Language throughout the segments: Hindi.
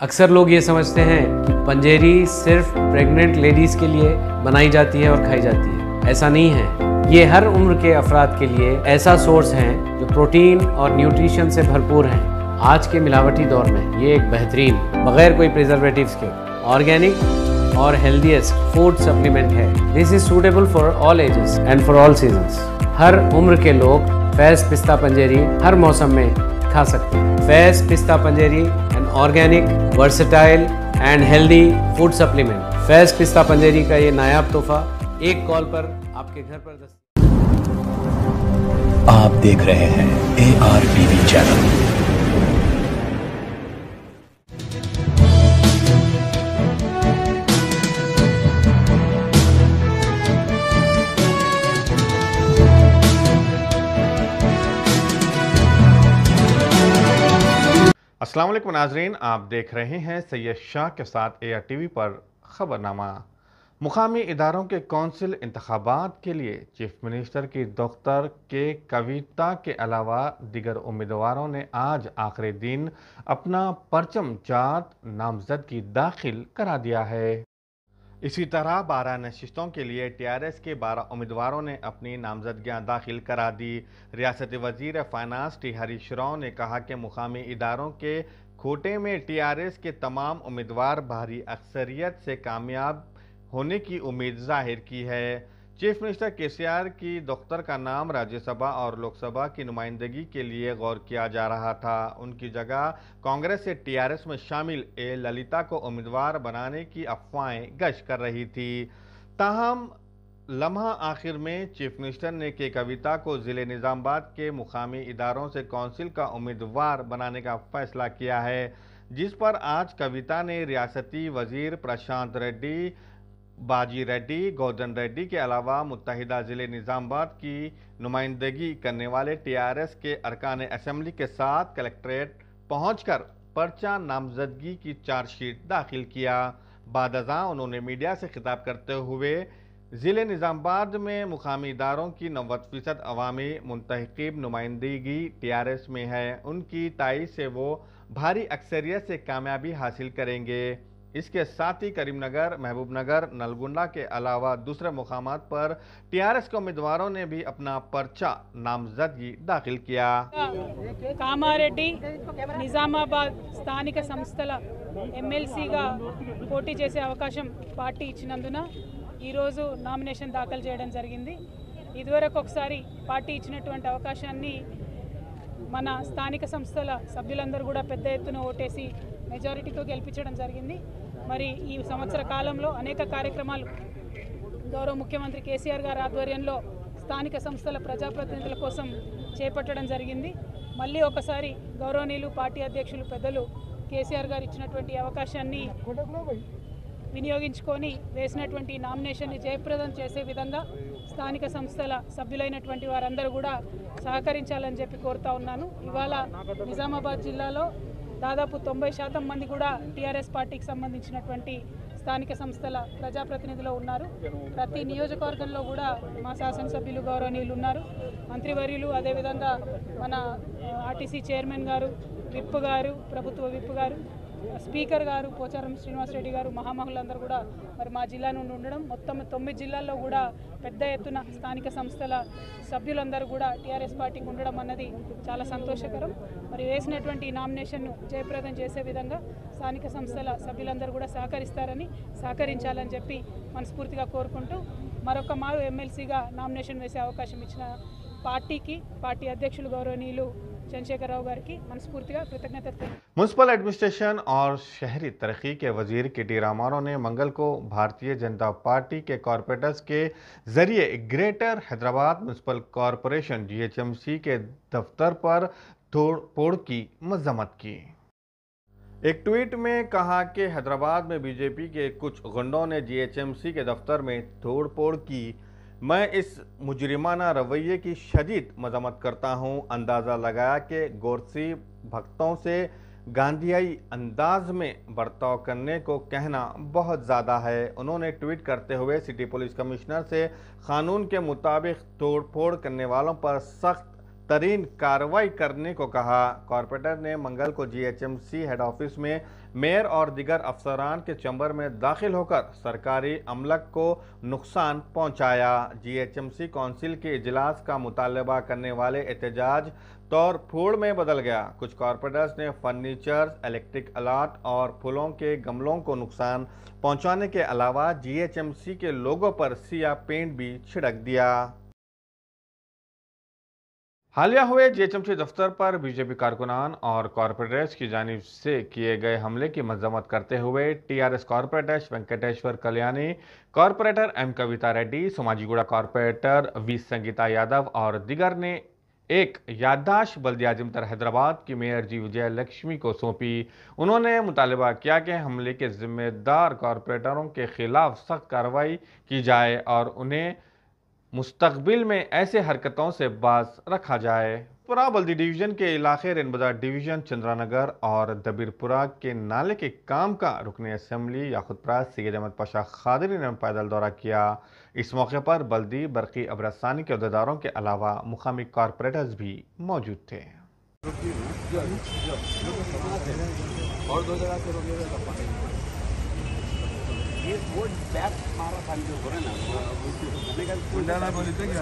अक्सर लोग ये समझते हैं कि पंजेरी सिर्फ प्रेग्नेंट लेडीज़ के लिए बनाई जाती है और खाई जाती है। ऐसा नहीं है। ये हर उम्र के अफराद के लिए ऐसा सोर्स है जो प्रोटीन और न्यूट्रिशन से भरपूर हैं। आज के मिलावटी दौर में ये एक बेहतरीन, बगैर कोई प्रिजर्वेटिव्स के, ऑर्गेनिक और हेल्दीएस्ट फूड सप्लीमेंट है। This is suitable for all ages and for all seasons. हर उम्र के लोग फैज़ पिस्ता पंजेरी हर मौसम में खा सकते हैं। Faiz Pista Panjeeri an organic, versatile and healthy food supplement. Faiz Pista Panjeeri का ये नायाब तोहफा एक कॉल पर आपके घर पर आप देख रहे हैं ARTV चैनल। अस्सलाम वालेकुम नाजरीन, आप देख रहे हैं सैयद शाह के साथ ARTV पर खबरनामा। मुकामी इदारों के कौंसिल इंतखाबात के लिए चीफ मिनिस्टर की दफ्तर के कविता के अलावा दीगर उम्मीदवारों ने आज आखिरी दिन अपना परचम जात नामजदगी दाखिल करा दिया है। इसी तरह 12 नशिस्तों के लिए TRS के 12 उम्मीदवारों ने अपनी नामजदगियां दाखिल करा दी। रियासती वजीर फाइनेंस टी हरीश राव ने कहा कि मुकामी इदारों के कोटे में TRS के तमाम उम्मीदवार भारी अक्सरियत से कामयाब होने की उम्मीद जाहिर की है। चीफ मिनिस्टर KCR की दफ्तर का नाम राज्यसभा और लोकसभा की नुमाइंदगी के लिए गौर किया जा रहा था। उनकी जगह कांग्रेस से TRS में शामिल A ललिता को उम्मीदवार बनाने की अफवाहें गश्त कर रही थी। ताहम लम्हा आखिर में चीफ मिनिस्टर ने के कविता को ज़िले निज़ामाबाद के मुकामी इदारों से कौंसिल का उम्मीदवार बनाने का फैसला किया है, जिस पर आज कविता ने रियासती वजीर प्रशांत रेड्डी, बाजी रेड्डी, गोवर्धन रेड्डी के अलावा मुत्तहिदा ज़िले निज़ामाबाद की नुमाइंदगी करने वाले TRS के अरकान असम्बली के साथ कलेक्ट्रेट पहुंचकर पर्चा नामजदगी की चार्जशीट दाखिल किया। बाद अज़ां उन्होंने मीडिया से खिताब करते हुए ज़िले निज़ामाबाद में मुकामी इदारों की 90% अवामी मुंतखब नुमाइंदगी TRS में है। उनकी ताईद से वो भारी अक्सरियत से कामयाबी हासिल करेंगे। इसके साथ ही करीमनगर, महबूबनगर, नलगुंडा के अलावा दूसरे मुकामात पर TRS के उम्मीदवारों ने भी अपना पर्चा नामजदगी दाखिल किया। కామారెడ్డి నిజామాబాద్ స్థానిక సంస్థల ఎమ్మెల్సీగా పోటీ చేసే అవకాశం పార్టీ ఇచ్చినందున ఈరోజు నామినేషన్ దాఖలు చేయడం జరిగింది. ఇదివరకు ఒకసారి పార్టీ ఇచ్చినటువంటి అవకాశాన్ని మన స్థానిక సంస్థల సభ్యులందరూ కూడా పెద్ద ఎత్తున ఓటేసి మెజారిటీతో గెలిపించడం జరిగింది. మరి ఈ సంవత్సర కాలంలో అనేక కార్యక్రమాలు గౌరవ ముఖ్యమంత్రి KCR గారి ఆధ్వర్యంలో స్థానిక సంస్థల ప్రజాప్రతినిధుల కోసం చేపట్టడం జరిగింది. మళ్ళీ ఒకసారి గౌరవనీయులు పార్టీ అధ్యక్షులు పెద్దలు KCR గారు ఇచ్చినటువంటి అవకాశాన్ని వినియోగించుకొని వేసినటువంటి నామినేషన్ని జయప్రదం చేసే విధంగా స్థానిక సంస్థల సభ్యులైనటువంటి వారందరూ కూడా సహకరించాలని చెప్పి కోరుతా ఉన్నాను. ఇవాళ నిజామాబాద్ జిల్లాలో దాదాపు 90% మంది కూడా TRS పార్టీకి సంబంధించినటువంటి స్థానిక సంస్థల ప్రజాప్రతినిధులు ఉన్నారు. ప్రతి నియోజకవర్గంలో కూడా మా శాసనసభ్యులు గౌరవనీయులు ఉన్నారు, మంత్రివర్యులు, అదేవిధంగా మన RTC చైర్మన్ గారు, విప్ గారు, ప్రభుత్వ విప్ గారు, స్పీకర్ గారు, పోచారం శ్రీనివాసరెడ్డి గారు, మహామహులందరూ కూడా మరి మా జిల్లా నుండి ఉండడం, మొత్తం 9 జిల్లాల్లో కూడా పెద్ద ఎత్తున స్థానిక సంస్థల సభ్యులందరూ కూడా TRS పార్టీకి ఉండడం అన్నది చాలా సంతోషకరం. మరి వేసినటువంటి నామినేషన్ను జయప్రదం చేసే విధంగా స్థానిక సంస్థల సభ్యులందరూ కూడా సహకరించాలని చెప్పి మనస్ఫూర్తిగా కోరుకుంటూ మరొక మారు ఎమ్మెల్సీగా నామినేషన్ వేసే అవకాశం ఇచ్చిన పార్టీకి, పార్టీ అధ్యక్షులు గౌరవనీయులు चंद्रशेखर राव गारी की मनस्फूर्तिगा कृतज्ञता। म्यूनसिपल एडमिनिस्ट्रेशन और शहरी तरक्की के वजीर KT रामाराव ने मंगल को भारतीय जनता पार्टी के कॉरपोरेटर्स के जरिए greater Hyderabad municipal corporation GHMC के दफ्तर पर तोड़फोड़ की मजम्मत की। एक ट्वीट में कहा कि हैदराबाद में BJP के कुछ गुंडों ने GHMC के दफ्तर में तोड़फोड़ की। मैं इस मुजरिमाना रवैये की शदीद मजम्मत करता हूँ। अंदाज़ा लगाया कि गोरसी भक्तों से गांधीयाई अंदाज में बर्ताव करने को कहना बहुत ज़्यादा है। उन्होंने ट्वीट करते हुए सिटी पुलिस कमिश्नर से कानून के मुताबिक तोड़फोड़ करने वालों पर सख्त तरीन कार्रवाई करने को कहा। कॉरपोरेटर ने मंगल को GHMC हेड ऑफिस में मेयर और दीगर अफसरान के चैम्बर में दाखिल होकर सरकारी अमलक को नुकसान पहुंचाया। जीएचएमसी काउंसिल के इजलास का मुतालबा करने वाले एहतजाज तौर फोड़ में बदल गया। कुछ कॉरपोरेटर्स ने फर्नीचर, इलेक्ट्रिक आलात और फूलों के गमलों को नुकसान पहुंचाने के अलावा जीएचएमसी के लोगों पर सियाह पेंट भी छिड़क दिया। हालिया हुए जीएचएमसी दफ्तर पर बीजेपी कारकुनान और कॉरपोरेटर्स की जानिब से किए गए हमले की मजम्मत करते हुए TRS corporator Venkateshwar Kalyani, corporator M Kavitha Reddy, Somajiguda corporator V Sangeetha Yadav और दिगर ने एक याददाश्त बल्दियाजमतर हैदराबाद की मेयर जी विजय लक्ष्मी को सौंपी। उन्होंने मुतालबा किया कि हमले के जिम्मेदार कॉरपोरेटरों के खिलाफ सख्त कार्रवाई की जाए और उन्हें मुस्तकबिल में ऐसे हरकतों से बाज रखा जाए। पुरा बल्दी डिवीज़न के इलाके रेन बाजार डिवीज़न, चंद्रानगर और दबीरपुरा के नाले के काम का रुकने असम्बली याकुतपुरा सैयद अहमद पाशा खादरी ने पैदल दौरा किया। इस मौके पर बल्दी, बरकी, अबरसानी के अहदेदारों के अलावा मुकामी कॉरपोरेटर्स भी मौजूद थे। और 2 जगह से ये वो बैक मारा पानी जो हो रहा है ना बोली थे क्या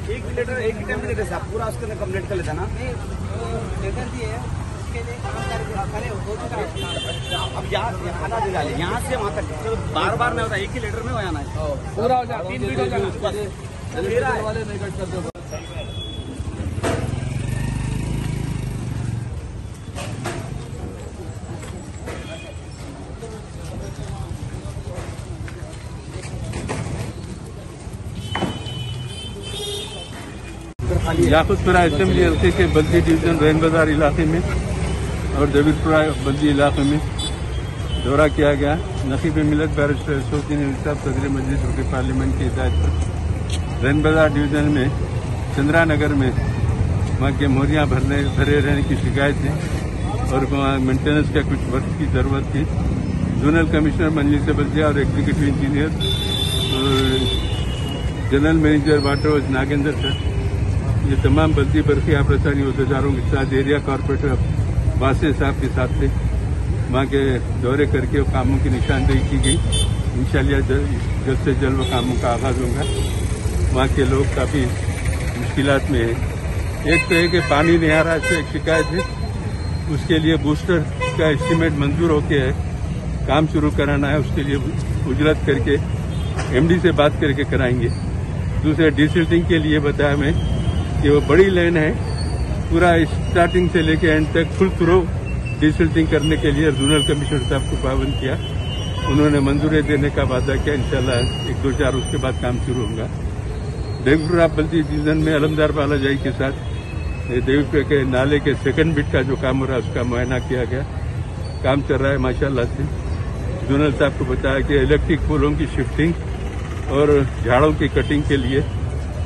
एक लीटर एक टाइम में देते साहब पूरा उसके अंदर कंप्लीट कर लेता ना लेकर दिए उसके लिए काम करे हो चुका। अब यहाँ से वहाँ तक बार बार नहीं होता, एक ही लीटर में हो जाना है पूरा हो जाए 3 फीट हो जाए वाले नहीं कट कर दो। याकुतपुरा असेंबली हल्के के बल्दी डिवीजन रैन बाजार इलाके में और दबीरपुरा बल्दी इलाके में दौरा किया गया। नकीब मिलत बैरिस्टर अशोकुद्दीन साहब सदर मजलिस रुकन पार्लियामेंट की हिदायत पर रैन बाजार डिवीजन में चंद्रानगर में वहाँ के मोरियाँ भरे रहने की शिकायत थी और वहाँ मेंटेनेंस का कुछ वर्क की जरूरत थी। जोनल कमिश्नर मजलिस बल्दिया और executive engineer general manager water house Nagendra sir, ये तमाम बल्दी बरकी आप्रसानी अहदेदारों के साथ एरिया कॉरपोरेटर वासे साहब के साथ थे। वहाँ के दौरे करके कामों की निशानदेही की गई। इंशाल्लाह जल्द से जल्द वो कामों का आगाज होगा। वहाँ के लोग काफ़ी मुश्किलात में हैं। एक तो है कि पानी नहीं आ रहा, इससे एक शिकायत है, उसके लिए बूस्टर का एस्टीमेट मंजूर होके है, काम शुरू कराना है, उसके लिए उजरत करके एमडी से बात करके कराएंगे। दूसरे डिसिल्टिंग के लिए बताया मैं कि वो बड़ी लाइन है, पूरा स्टार्टिंग से लेके एंड तक फुल थ्रो डिसिल्टिंग करने के लिए जोनल कमिश्नर साहब को पाबंद किया। उन्होंने मंजूरी देने का वादा किया। इंशाल्लाह 1-2-4 उसके बाद काम शुरू होगा। देवपुरा बल्दी डिवीजन में अलमदार बालाजाई के साथ देवपुरा के नाले के सेकंड बिट का जो काम हो रहा है उसका मुआयना किया गया। काम चल रहा है माशाल्लाह से। जोनल साहब को बताया कि इलेक्ट्रिक पोलों की शिफ्टिंग और झाड़ों की कटिंग के लिए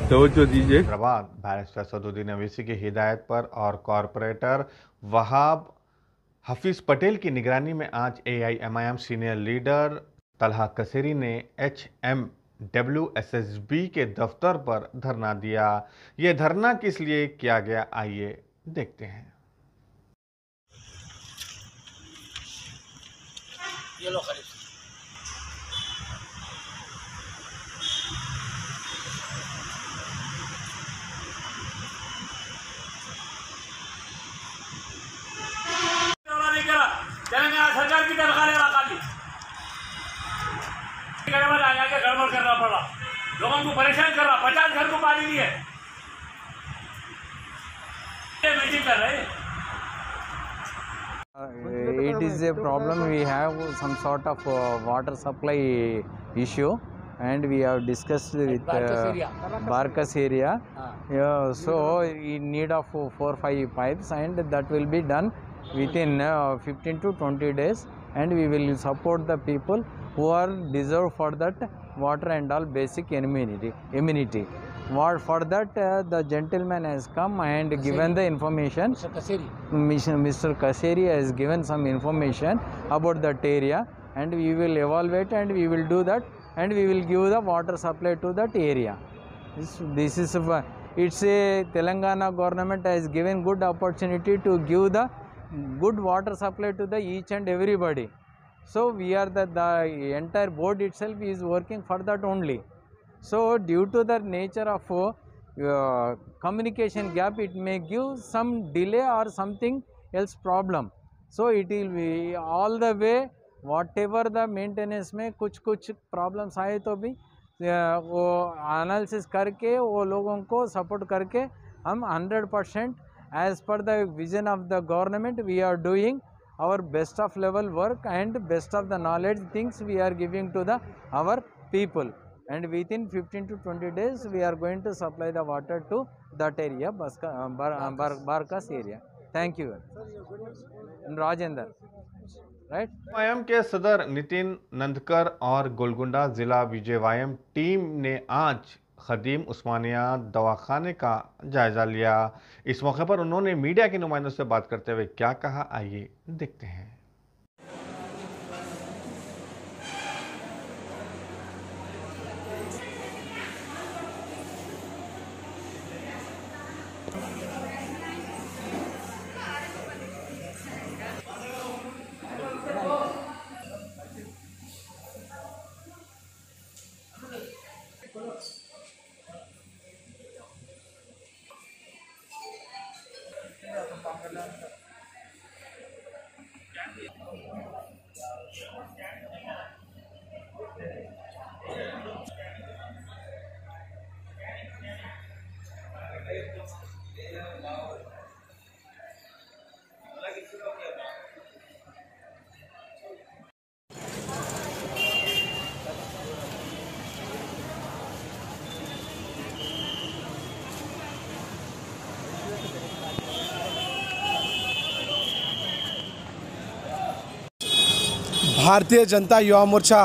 तवज्जो दीजिए। हैदराबाद बैरिस्टर सदुद्दीन अवैसी की हिदायत पर और कॉरपोरेटर वहाब हफीज पटेल की निगरानी में आज AIMIM सीनियर लीडर तलहा कसेरी ने HMWSSB के दफ्तर पर धरना दिया। ये धरना किस लिए किया गया, आइए देखते हैं। ये लो तेलंगाना सरकार की तनख्वाह ले रहा खाली गड़बड़ करना पड़ा, लोगों को परेशान कर रहा। 50 घर को पानी नहीं है, मीटिंग कर रहे। It is a problem. We have some sort of water supply issue, and we have discussed with Barkas area. So in need of 4-5 pipes, and that will be done within 15 to 20 days, and we will support the people who are deserve for that water and all basic amenity. What for that the gentleman has come and given the information. Mr. Kaseri has given some information about that area, and we will evaluate and we will do that, and we will give the water supply to that area. This is it's a Telangana government has given good opportunity to give the good water supply to the each and everybody. So we are the entire board itself is working for that only. So due to the nature of communication gap, it may give some delay or something else problem. So it will be all the way, whatever the maintenance में कुछ problems आए तो भी वो analysis करके वो लोगों को support करके हम 100% as per the vision of the government we are doing our best of level work and best of the knowledge things we are giving to the our people. And within 15 to 20 days, we are going to supply the water to that area, Barkas area. Thank you. Rajendra, right? वायम के सदर नितिन नंदकर और गोलकुंडा जिला विजयवायम टीम ने आज खदीम उस्मानिया दवाखाने का जायजा लिया। इस मौके पर उन्होंने मीडिया के नुमाइंदों से बात करते हुए क्या कहा, आइए देखते हैं। Bharatiya Janata Yuva Morcha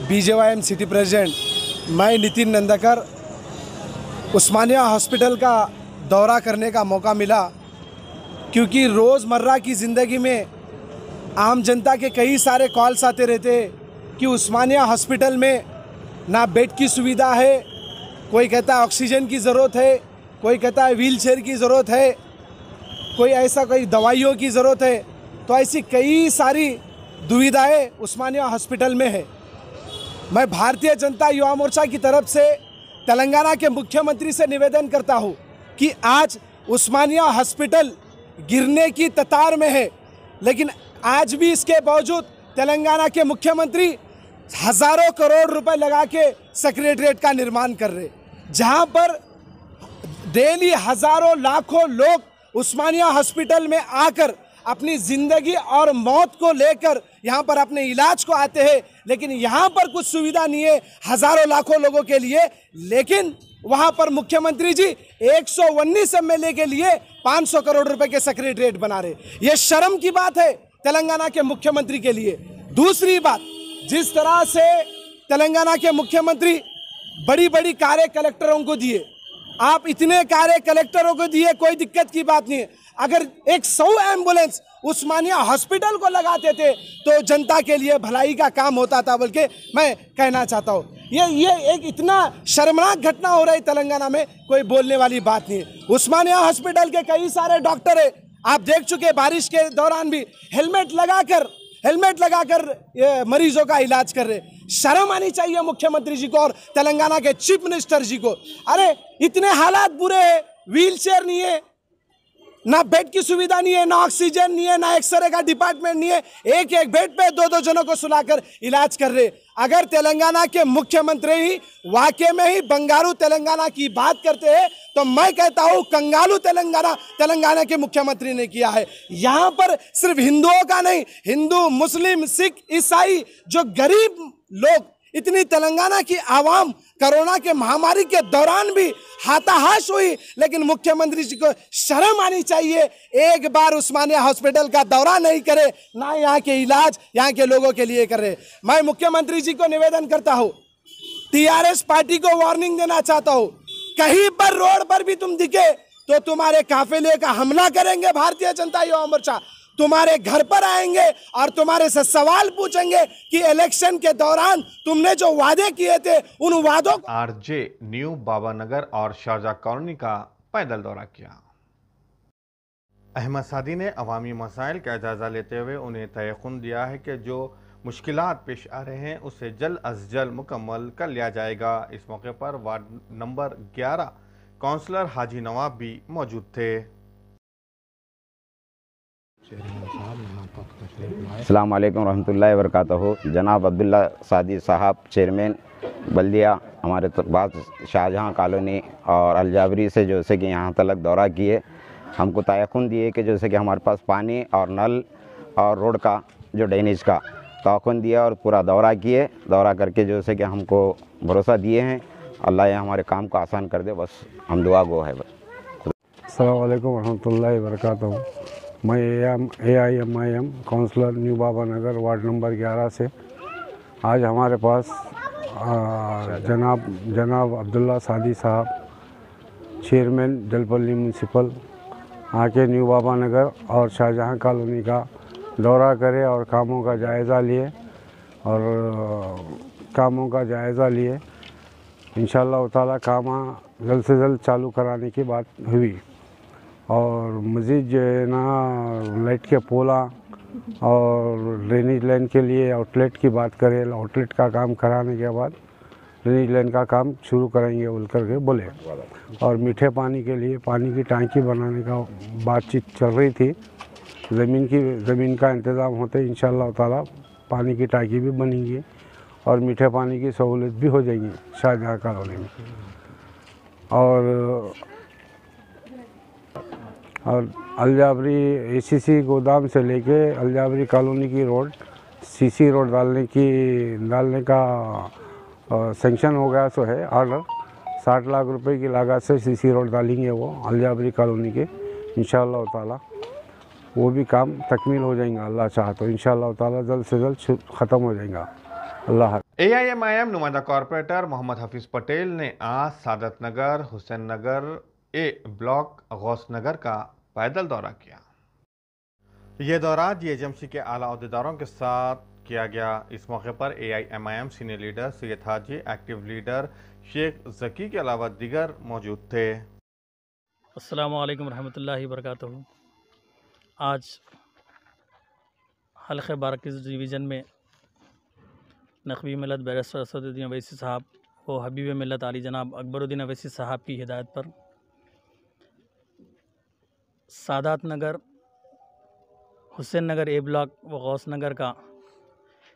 BJYM city president मैं नितिन नंदकर उस्मानिया हॉस्पिटल का दौरा करने का मौका मिला, क्योंकि रोज़मर्रा की ज़िंदगी में आम जनता के कई सारे कॉल्स आते रहते हैं कि उस्मानिया हॉस्पिटल में ना बेड की सुविधा है, कोई कहता है ऑक्सीजन की ज़रूरत है, कोई कहता है व्हील चेयर की ज़रूरत है, कोई ऐसा कोई दवाइयों की ज़रूरत है। तो ऐसी कई सारी दुविधाएं उस्मानिया हॉस्पिटल में है। मैं भारतीय जनता युवा मोर्चा की तरफ से तेलंगाना के मुख्यमंत्री से निवेदन करता हूं कि आज उस्मानिया हॉस्पिटल गिरने की कतार में है, लेकिन आज भी इसके बावजूद तेलंगाना के मुख्यमंत्री हज़ारों करोड़ रुपए लगा के सेक्रेटरीट का निर्माण कर रहे, जहां पर डेली हज़ारों लाखों लोग उस्मानिया हॉस्पिटल में आकर अपनी ज़िंदगी और मौत को लेकर यहाँ पर अपने इलाज को आते हैं, लेकिन यहाँ पर कुछ सुविधा नहीं है हज़ारों लाखों लोगों के लिए। लेकिन वहाँ पर मुख्यमंत्री जी 119 एमएलए के लिए 500 करोड़ रुपए के सेक्रेटरीट बना रहे। ये शर्म की बात है तेलंगाना के मुख्यमंत्री के लिए। दूसरी बात, जिस तरह से तेलंगाना के मुख्यमंत्री बड़ी बड़ी कारें कलेक्टरों को दिए, आप इतने कारें कलेक्टरों को दिए, कोई दिक्कत की बात नहीं है। अगर 100 एम्बुलेंस उस्मानिया हॉस्पिटल को लगाते थे तो जनता के लिए भलाई का काम होता था, बल्कि मैं कहना चाहता हूँ ये एक इतना शर्मनाक घटना हो रही तेलंगाना में, कोई बोलने वाली बात नहीं है। उस्मानिया हॉस्पिटल के कई सारे डॉक्टर है, आप देख चुके, बारिश के दौरान भी हेलमेट लगाकर मरीजों का इलाज कर रहे। शर्म आनी चाहिए मुख्यमंत्री जी को और तेलंगाना के चीफ मिनिस्टर जी को। अरे इतने हालात बुरे हैं, व्हील चेयर नहीं है, ना बेड की सुविधा नहीं है, ना ऑक्सीजन नहीं है, ना एक्सरे का डिपार्टमेंट नहीं है, एक एक बेड पे दो जनों को सुलाकर इलाज कर रहे। अगर तेलंगाना के मुख्यमंत्री ही वाकई में ही बंगारू तेलंगाना की बात करते हैं तो मैं कहता हूं कंगालू तेलंगाना के मुख्यमंत्री ने किया है। यहां पर सिर्फ हिंदुओं का नहीं, हिंदू, मुस्लिम, सिख, ईसाई, जो गरीब लोग, इतनी तेलंगाना की आवाम कोरोना के महामारी के दौरान भी हाथाहाश हुई, लेकिन मुख्यमंत्री जी को शर्म आनी चाहिए। एक बार उस्मानिया हॉस्पिटल का दौरा नहीं करे, ना यहाँ के इलाज यहाँ के लोगों के लिए करे। मैं मुख्यमंत्री जी को निवेदन करता हूँ, टीआरएस पार्टी को वार्निंग देना चाहता हूँ, कहीं पर रोड पर भी तुम दिखे तो तुम्हारे काफिले का हमला करेंगे भारतीय जनता युवा मोर्चा। तुम्हारे घर पर आएंगे और तुम्हारे से सवाल पूछेंगे कि इलेक्शन के दौरान तुमने जो वादे किए थे उन वादों को। आरजे न्यू बाबानगर और शारजा कॉलोनी का पैदल दौरा किया। अहमद सादी ने अवामी मसाइल का जायजा लेते हुए उन्हें तयक़ुन दिया है कि जो मुश्किलात पेश आ रहे हैं उसे जल्द अज जल्द मुकम्मल कर लिया जाएगा। इस मौके पर वार्ड नंबर 11 काउंसलर हाजी नवाब भी मौजूद थे। अस्सलाम वालेकुम रहमतुल्लाहि व बरकातहू। जनाब अब्दुल्ला सादी साहब चेयरमैन बल्दिया हमारे पास शाहजहां कॉलोनी और अलजाबरी से जैसे कि यहाँ तलक दौरा किए, हमको तयक़ुन दिए कि जैसे कि हमारे पास पानी और नल और रोड का जो ड्रेनेज का तयक़ुन दिया और पूरा दौरा किए। दौरा करके जैसे कि हमको भरोसा दिए हैं अल्लाह ये हमारे काम को आसान कर दे, बस हम दुआ गो है बस। अस्सलाम वालेकुम रहमतुल्लाहि व बरकातहू। मैं AIMIM councillor new Babanagar ward number 11 से आज हमारे पास जनाब अब्दुल्ला सादी साहब चेयरमैन जलपल्ली म्यूनसिपल आके न्यू बाबानगर और शाहजहां कॉलोनी का दौरा करे और कामों का जायज़ा लिए इंशाअल्लाह ताला काम जल्द से जल्द चालू कराने की बात हुई। और मज़ीद जो है ना लाइट के पोला और ड्रेनेज लाइन के लिए आउटलेट की बात करें, आउटलेट का काम कराने के बाद ड्रेनेज लाइन का काम शुरू करेंगे बोल करके बोले। और मीठे पानी के लिए पानी की टंकी बनाने का बातचीत चल रही थी। ज़मीन का इंतज़ाम होते इंशाअल्लाह ताला पानी की टंकी भी बनेगी और मीठे पानी की सहूलत भी हो जाएगी शाहजहां कॉलोनी में। और अलजाबरी ACC गोदाम से लेके अलजाबरी कॉलोनी की रोड CC रोड डालने का सेंक्शन हो गया सो है ऑर्डर। 60 लाख रुपए की लागत से CC रोड डालेंगे वो अलजाबरी कॉलोनी के इंशाअल्लाह ताला। वो भी काम तकमील हो जाएगा अल्लाह चाहे तो इंशाअल्लाह ताला जल्द से जल्द ख़त्म हो जाएगा। अल्लाह। AIMIM नुमाइंदा कॉरपोरेटर मोहम्मद हफीज़ पटेल ने आज सादत नगर, हुसैन नगर A ब्लॉक, गौस नगर का पैदल दौरा किया। ये दौरा GHMC के आला अहदेदारों के साथ किया गया। इस मौके पर AIMIM सीनियर लीडर सैयद हाजी, एक्टिव लीडर शेख ज़की के अलावा दीगर मौजूद थे। अस्सलामु अलैकुम रहमतुल्लाहि व बरकातहू। आज हल्क़े बारकिस डिवीज़न में नक़वी मिलत बैरिस्टर असदुद्दीन अवैसी साहब व हबीब मिलत आली जनाब अकबरुद्दीन अवैसी साहब की हिदायत पर सादात नगर, हुसैन नगर A ब्लॉक व गौस नगर का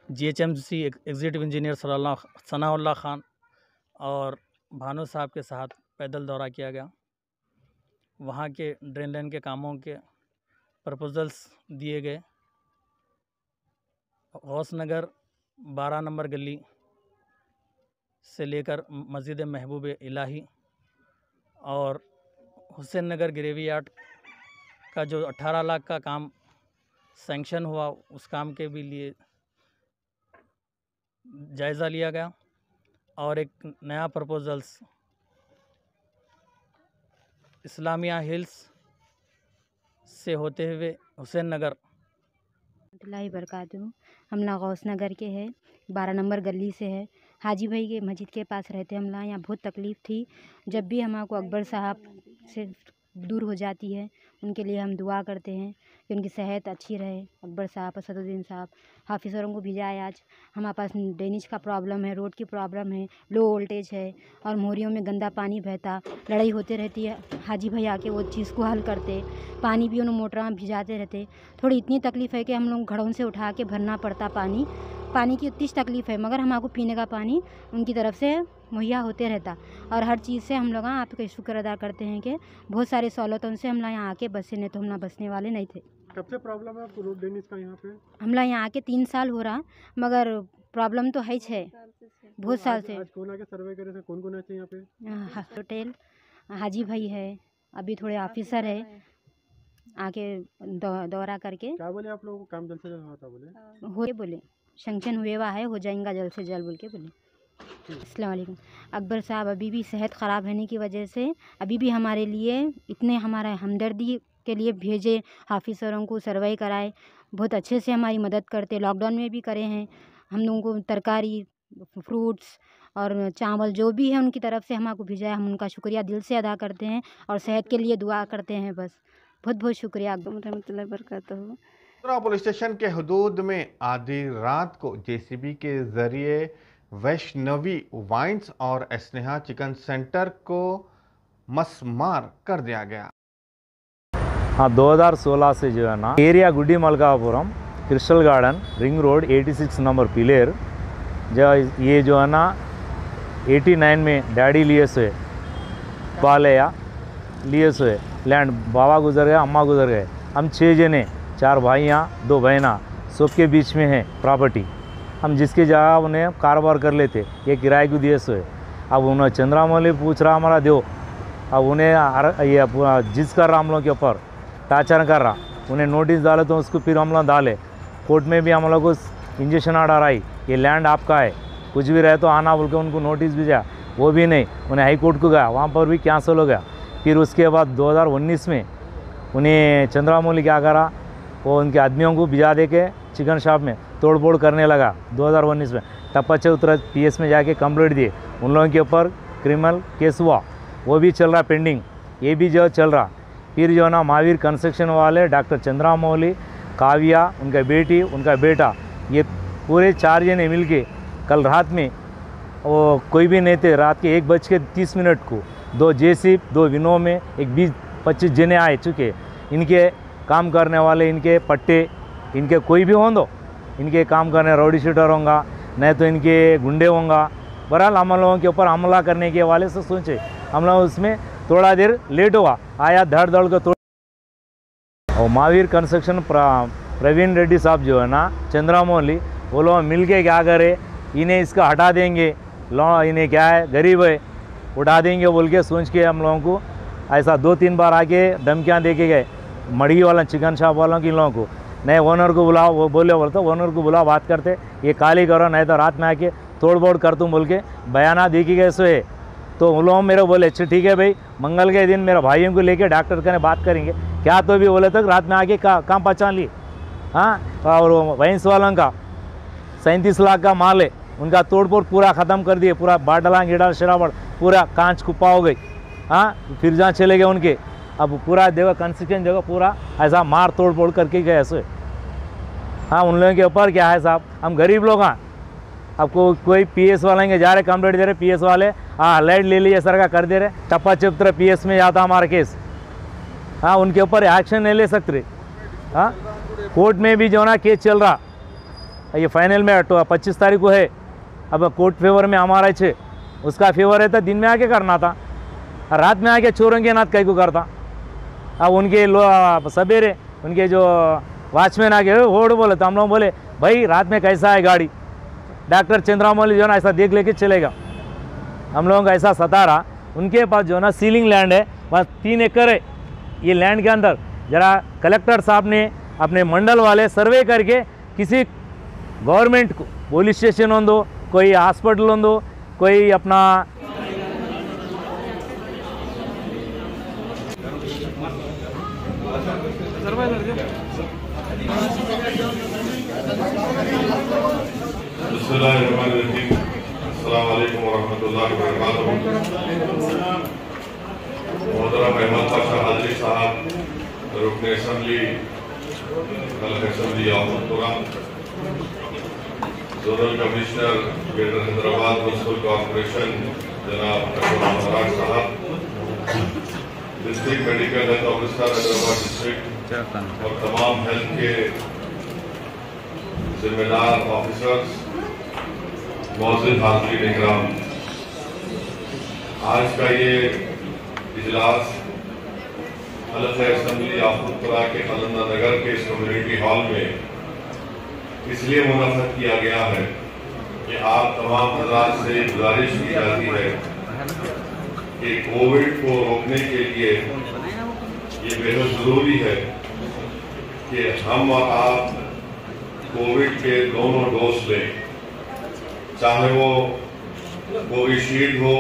GHMC executive engineer Sanaullah Khan और भानु साहब के साथ पैदल दौरा किया गया। वहाँ के ड्रेन लाइन के कामों के प्रपोजल्स दिए गए। गौस नगर 12 नंबर गली से लेकर मस्जिद महबूब इलाही और हुसैन नगर ग्रेवियार्ड का जो 18 लाख का काम सैंक्शन हुआ उस काम के भी लिए जायज़ा लिया गया। और एक नया प्रपोजल्स इस्लामिया हिल्स से होते हुए हुसैन नगर बरकातहू। हम लोग गौस नगर के हैं, 12 नंबर गली से है। हाजी भाई के मस्जिद के पास रहते हम लोग। यहाँ बहुत तकलीफ़ थी। जब भी हमको अकबर साहब से दूर हो जाती है उनके लिए हम दुआ करते हैं कि उनकी सेहत अच्छी रहे। अकबर साहब, असदुद्दीन साहब, हाफिज़रों को भेजा है। आज हमारे पास ड्रेनेज का प्रॉब्लम है, रोड की प्रॉब्लम है, लो वोल्टेज है और मोरियों में गंदा पानी बहता, लड़ाई होते रहती है। हाजी भाई आके वो चीज़ को हल करते, पानी भी उन्होंने मोटर में भिजाते रहते। थोड़ी इतनी तकलीफ़ है कि हम लोग घड़ों से उठा के भरना पड़ता पानी की उतनी तकलीफ़ है, मगर हमको पीने का पानी उनकी तरफ से मुहैया होते रहता। और हर चीज़ से हम लोग आपका शुक्र अदा करते हैं कि बहुत सारे सहूलतों से हम लोग यहाँ आके बसे, नहीं तो हम लोग बसने वाले नहीं थे। कब से प्रॉब्लम है आपको रोड ड्रेनेज का यहाँ पे? हम लोग यहाँ आके 3 साल हो रहा, मगर प्रॉब्लम तो है बहुत साल से। आज कौन आके सर्वे करे थे? कौन आते यहाँ पे? होटल हाजी भाई है, अभी थोड़े ऑफिसर है आके दौरा करके। क्या बोले आप लोगों को काम जल्द से जल्द होता? बोले सैंक्शन हुए हुआ है, हो जाएगा जल्द से जल्द बोल के बोले। अस्सलाम वालेकुम। अकबर साहब अभी भी सेहत ख़राब रहने की वजह से अभी भी हमारे लिए इतने हमारा हमदर्दी के लिए भेजे, ऑफिसरों को सर्वे कराए, बहुत अच्छे से हमारी मदद करते, लॉकडाउन में भी करे हैं। हम लोगों को तरकारी, फ्रूट्स और चावल जो भी है उनकी तरफ से हमको भिजाया, हम उनका शुक्रिया दिल से अदा करते हैं और सेहत के लिए दुआ करते हैं। बस बहुत बहुत शुक्रिया रहमतुल्लाहि बरकातहू। पुलिस स्टेशन के हदूद में आधी रात को जेसीबी के जरिए वैष्णवी वाइन्स और स्नेहा चिकन सेंटर को मसमार कर दिया गया। हाँ, 2016 से जो है ना area Guddi Malkapuram, crystal garden, ring road, 86 number pillar, जो ये जो है ना 89 में डैडी लिए से बालया लिए से लैंड, बाबा गुजर गया, अम्मा गुजर गए, हम 6 जने, 4 भाइयाँ 2 बहना, सबके बीच में है प्रॉपर्टी। हम जिसकी जगह उन्हें कारोबार कर लेते, ये किराए को दिए सो है। अब उन्हें चंद्रामौली पूछ रहा हमारा दो, अब उन्हें ये जिस कर रहा हम लोग के ऊपर टाचर कर रहा, उन्हें नोटिस डाले तो उसको फिर हम लोग डाले, कोर्ट में भी हम लोग को इंजेक्शन ऑर्डर आई, ये लैंड आपका है, कुछ भी रहे तो आना बोल के उनको नोटिस भेजा, वो भी नहीं, उन्हें हाई कोर्ट को गया, वहाँ पर भी कैंसिल हो गया। फिर उसके बाद 2019 में उन्हें चंद्रामौली क्या करा, वो उनके आदमियों को भिजा दे के चिकन शॉप में तोड़ फोड़ करने लगा 2019 में। टप्पा उतर PS में जाके कंप्लेंट दिए, उन लोगों के ऊपर क्रिमिनल केस हुआ, वो भी चल रहा पेंडिंग, ये भी जो चल रहा। फिर जो ना महावीर कंस्ट्रक्शन वाले डॉक्टर चंद्रामौली, काव्या, उनका बेटी, उनका बेटा, ये पूरे 4 जने मिल के कल रात में, वो कोई भी नहीं थे, रात के 1:30 को 2 जेसीब, 2 विनो में एक 20-25 जने आए चुके, इनके काम करने वाले, इनके पट्टे, इनके कोई भी हों दो, इनके काम करने रौडी शूटर होंगे, नहीं तो इनके गुंडे होंगे। बहरहाल हम लोगों के ऊपर हमला करने के वाले से सोचे, हम लोग उसमें थोड़ा देर लेट हुआ, आया धड़ धड़ को तोड़। और महावीर कंस्ट्रक्शन प्रवीण रेड्डी साहब जो है ना चंद्रामौली, वो लोग मिल के क्या करे, इन्हें इसका हटा देंगे, इन्हें क्या है गरीब है उठा देंगे बोल के सोच के हम लोगों को ऐसा 2-3 बार आके धमकियाँ दे के गए, मड़गी वाला चिकन शॉप वालों की, इन लोगों को नहीं ओनर को बुलाओ, वो बोले तो ओनर को बुलाओ, बात करते, ये खाली करो नहीं तो रात में आके तोड़ फोड़ कर तुम बोल के बयाना दे के गए। सो है तो उन लोगों मेरे बोले अच्छा ठीक है भाई, मंगल के दिन मेरे भाइयों को लेके डॉक्टर का बात करेंगे क्या, तो भी बोले तक रात में आके काम पहचान ली। हाँ, और वाइन्स वालों का 37 लाख का माल है, उनका तोड़ फोड़ पूरा ख़त्म कर दिए, पूरा बाटला गिड़ा शराबड़ पूरा कांच कुप्पा हो गई। हाँ, फिर जहाँ चले गए उनके, अब पूरा जगह कंस्ट्रक्शन जगह पूरा ऐसा मार तोड़ फोड़ करके गए ऐसे। हाँ, उन लोगों के ऊपर क्या है साहब, हम गरीब लोग हैं, आपको कोई PS वाले जा रहे कंप्लेंट दे रहे, PS वाले हाँ लाइट ले लीजिए सर का कर दे रहे, टप्पा चिपतर PS में जाता हमारा केस। हाँ, उनके ऊपर एक्शन नहीं ले सकते। हाँ, कोर्ट में भी जो ना केस चल रहा, ये फाइनल में 25 तारीख को है, अब कोर्ट फेवर में हमारा छे, उसका फेवर है तो दिन में आके करना था, रात में आके चोरों के नाथ कहीं को करता। अब उनके सवेरे उनके जो वॉचमैन आके होड़ बोले तो हम लोग बोले भाई रात में कैसा है गाड़ी, डॉक्टर चंद्रामौली जो ना ऐसा देख लेके चलेगा, हम लोगों का ऐसा सता रहा। उनके पास जो ना सीलिंग लैंड है, बस 3 एकड़ है, ये लैंड के अंदर जरा कलेक्टर साहब ने अपने मंडल वाले सर्वे करके किसी गवर्नमेंट को, पुलिस स्टेशन हो दो, कोई हॉस्पिटल हो दो, कोई अपना अस्सलामुअलैकुम वरहमतुल्लाहि वबरकातुहू। मोहतरम अहमद पाशा हाजरी साहब, रुकन assembly assembly Yakutpura, zonal commissioner greater Hyderabad municipal corporation जनाब महाराज साहब, district medical health officer Hyderabad district और तमाम हेल्थ के जिम्मेदार ऑफिसर्स, मौजूद हाज़रीन इकराम, आज का ये इजलास हल्क़े असम्बली याकुतपुरा के अलंदा नगर के इस कम्युनिटी हॉल में इसलिए मुनक़्क़द किया गया है कि आप तमाम हज़रात से गुजारिश की जाती है कि कोविड को रोकने के लिए ये बेहद ज़रूरी है कि हम और आप कोविड के दोनों डोज लें, चाहे वो कोविशील्ड हो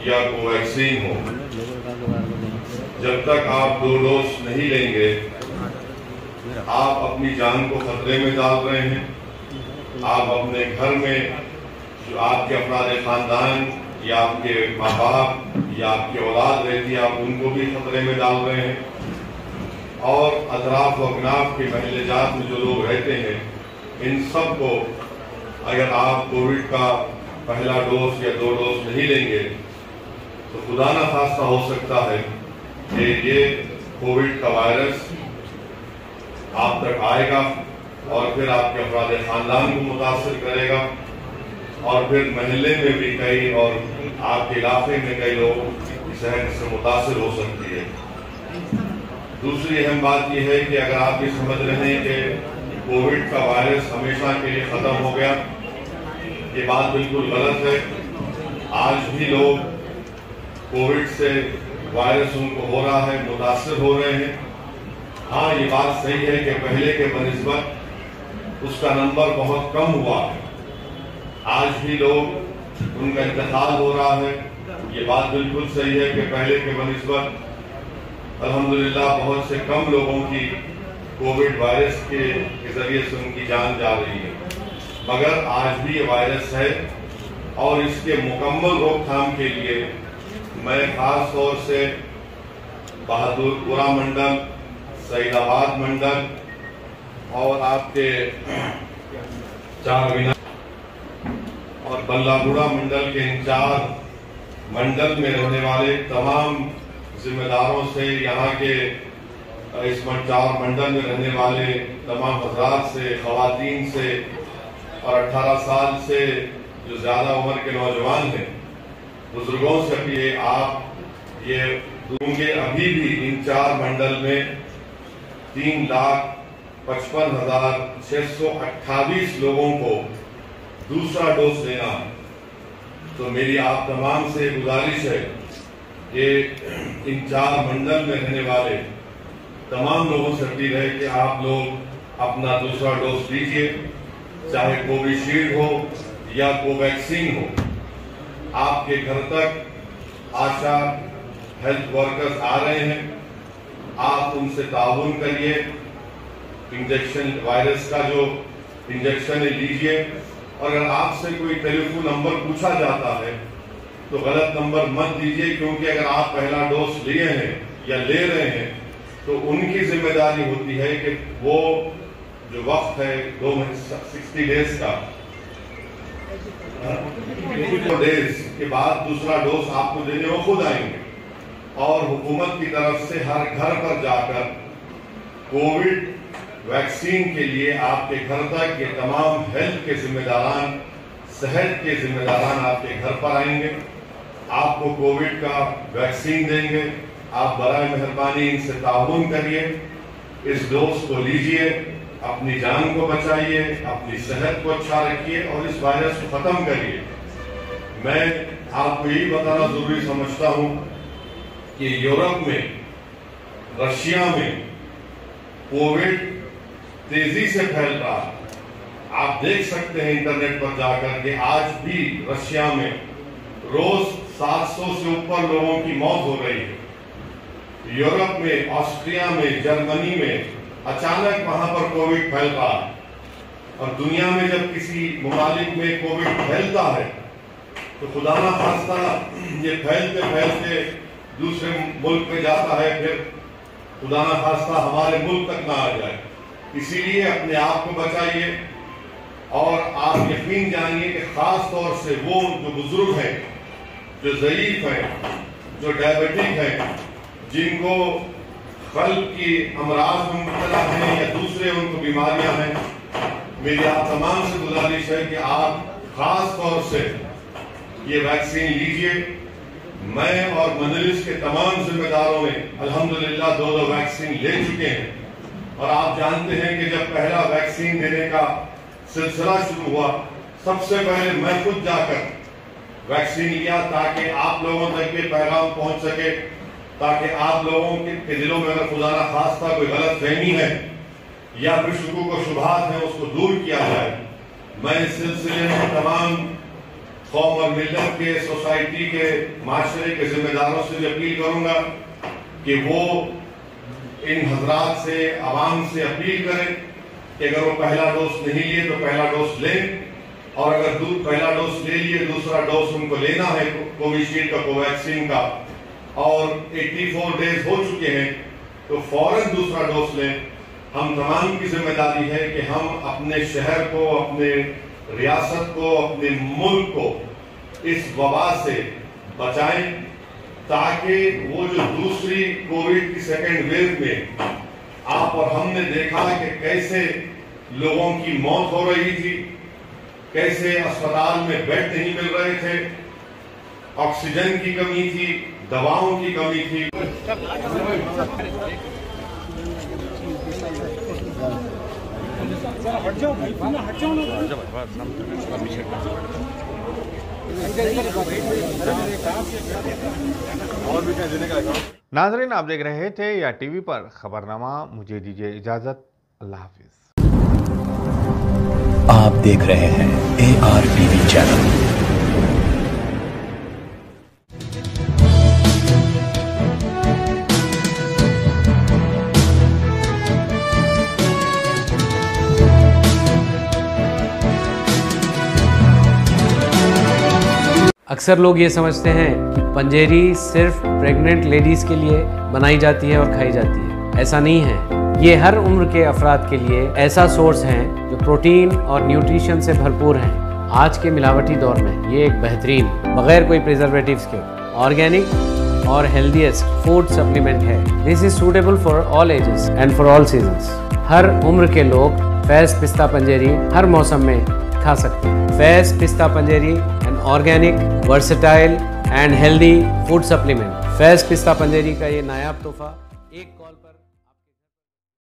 या कोवैक्सीन हो, जब तक आप 2 डोज नहीं लेंगे आप अपनी जान को खतरे में डाल रहे हैं। आप अपने घर में जो आपके अफराद खानदान या आपके माँ बाप या आपकी औलाद रहती है आप उनको भी खतरे में डाल रहे हैं। और अतराफ व अकनाफ के महल जात में जो लोग रहते हैं इन सब को अगर आप कोविड का पहला डोज या 2 डोज नहीं लेंगे तो खुदा ना खास्ता हो सकता है कि ये कोविड का वायरस आप तक आएगा और फिर आपके अफराद खानदान को मुतासर करेगा और फिर महल्ले में भी कई और आपके इलाके में कई लोगों की सेहत से मुतासर हो सकती है। दूसरी अहम बात यह है कि अगर आप ये समझ रहे हैं कि कोविड का वायरस हमेशा के लिए खत्म हो गया, ये बात बिल्कुल गलत है। आज भी लोग कोविड से वायरस उनको हो रहा है, मुतासर हो रहे हैं। हाँ, ये बात सही है कि पहले के बनिस्बत उसका नंबर बहुत कम हुआ है। आज भी लोग उनका इंतकाल हो रहा है, ये बात बिल्कुल सही है कि पहले के बनिस्बत अल्हम्दुलिल्लाह बहुत से कम लोगों की कोविड वायरस के जरिए से उनकी जान जा रही है। मगर आज भी ये वायरस है और इसके मुकम्मल रोकथाम के लिए मैं खास तौर से बहादुरपुरा मंडल, सईदाबाद मंडल और आपके चारमीनार और बल्लागुड़ा मंडल के इंचार्ज मंडल में रहने वाले तमाम जिम्मेदारों से, यहाँ के इस 4 मंडल में रहने वाले तमाम हजरात से, खवातीन से और 18 साल से जो ज्यादा उम्र के नौजवान हैं, बुजुर्गों से भी आप ये दूंगे। अभी भी इन 4 मंडल में 3,55,628 लोगों को दूसरा डोज देना है। तो मेरी आप तमाम से गुजारिश है कि इन 4 मंडल में रहने वाले तमाम लोगों से अपील है कि आप लोग अपना दूसरा डोज लीजिए, चाहे कोविशील्ड हो या कोवैक्सीन हो। आपके घर तक आशा हेल्थ वर्कर्स आ रहे हैं, आप उनसे ताउन करिए, इंजेक्शन वायरस का जो इंजेक्शन है लीजिए। और अगर आपसे कोई टेलीफोन नंबर पूछा जाता है तो गलत नंबर मत दीजिए, क्योंकि अगर आप पहला डोज लिए हैं या ले रहे हैं तो उनकी जिम्मेदारी होती है कि वो जो वक्त है 60 डेज का, 2 डेज के बाद दूसरा डोज आपको देने वो खुद आएंगे और हुकूमत की तरफ से हर घर पर जाकर कोविड वैक्सीन के लिए आपके घर तक ये तमाम हेल्थ के जिम्मेदारान, सेहत के जिम्मेदारान आपके घर पर आएंगे, आपको कोविड का वैक्सीन देंगे। आप बराए मेहरबानी इनसे ताउन करिए, इस डोज को लीजिए, अपनी जान को बचाइए, अपनी सेहत को अच्छा रखिए और इस वायरस को खत्म करिए। मैं आपको यही बताना जरूरी समझता हूं कि यूरोप में, रशिया में कोविड तेजी से फैल रहा है। आप देख सकते हैं इंटरनेट पर जाकर के आज भी रशिया में रोज 700 से ऊपर लोगों की मौत हो रही है। यूरोप में, ऑस्ट्रिया में, जर्मनी में अचानक वहां पर कोविड फैल रहा है। और दुनिया में जब किसी मुमालिक में कोविड फैलता है तो खुदा ना खास्ता ये फैलते फैलते दूसरे मुल्क में जाता है, फिर खुदा ना खास्ता हमारे मुल्क तक ना आ जाए। इसीलिए अपने आप को बचाइए और आप यकीन जानिए कि खास तौर से वो जो बुजुर्ग हैं, जो ज़ईफ हैं, जो डायबिटिक हैं, जिनको कल्ब की अमराज में मुब्तला हैं या दूसरे उनको बीमारियां हैं, मेरी आप तमाम से गुजारिश है कि आप खास तौर से ये वैक्सीन लीजिए। मैं और मजलिस के तमाम जिम्मेदारों ने अल्हम्दुलिल्लाह 2 वैक्सीन ले चुके हैं। और आप जानते हैं कि जब पहला वैक्सीन देने का सिलसिला शुरू हुआ, सबसे पहले मैं खुद जाकर वैक्सीन लिया ताकि आप लोगों तक ये पैगाम पहुंच सके, ताकि आप लोगों के दिलों में अगर खुदा ना खास्ता कोई गलत फहमी है या फिर शुकूक व शुबहात है उसको दूर किया जाए। मैं इस सिलसिले में तमाम फॉर्मर मिलर के, सोसाइटी के, माशरे के जिम्मेदारों से भी अपील करूंगा कि वो इन हजरात से, आवाम से अपील करें कि अगर वो पहला डोज नहीं लिए तो पहला डोज लें, और अगर पहला डोज ले लिए दूसरा डोज उनको लेना है कोविशील्ड का, कोवैक्सीन का, और 84 डेज हो चुके हैं तो फौरन दूसरा डोज लें। हम तमाम की जिम्मेदारी है कि हम अपने शहर को, अपने रियासत को, अपने मुल्क को इस वबा से बचाएं, ताकि वो जो दूसरी कोविड की सेकेंड वेव में आप और हमने देखा कि कैसे लोगों की मौत हो रही थी, कैसे अस्पताल में बेड नहीं मिल रहे थे, ऑक्सीजन की कमी थी, दवाओं की कमी थी। नाजरीन, आप देख रहे थे या टीवी पर खबरनामा। मुझे दीजिए इजाजत। अल्लाह हाफिज। आप देख रहे हैं ARTV चैनल। अक्सर लोग ये समझते हैं कि पंजेरी सिर्फ प्रेग्नेंट लेडीज़ के लिए बनाई जाती है और खाई जाती है। ऐसा नहीं है। ये हर उम्र के अफराद के लिए ऐसा सोर्स है जो प्रोटीन और न्यूट्रिशन से भरपूर हैं। आज के मिलावटी दौर में ये एक बेहतरीन, बगैर कोई प्रिजर्वेटिव्स के, ऑर्गेनिक और हेल्दीएस्ट फूड सप्लीमेंट है। This is suitable for all ages and for all seasons. हर उम्र के लोग फैज़ पिस्ता पंजेरी हर मौसम में खा सकते हैं। Faiz Pista Panjeeri an organic, versatile and healthy food supplement. Faiz Pista Panjeeri का ये नायाब तोहफा एक कॉल पर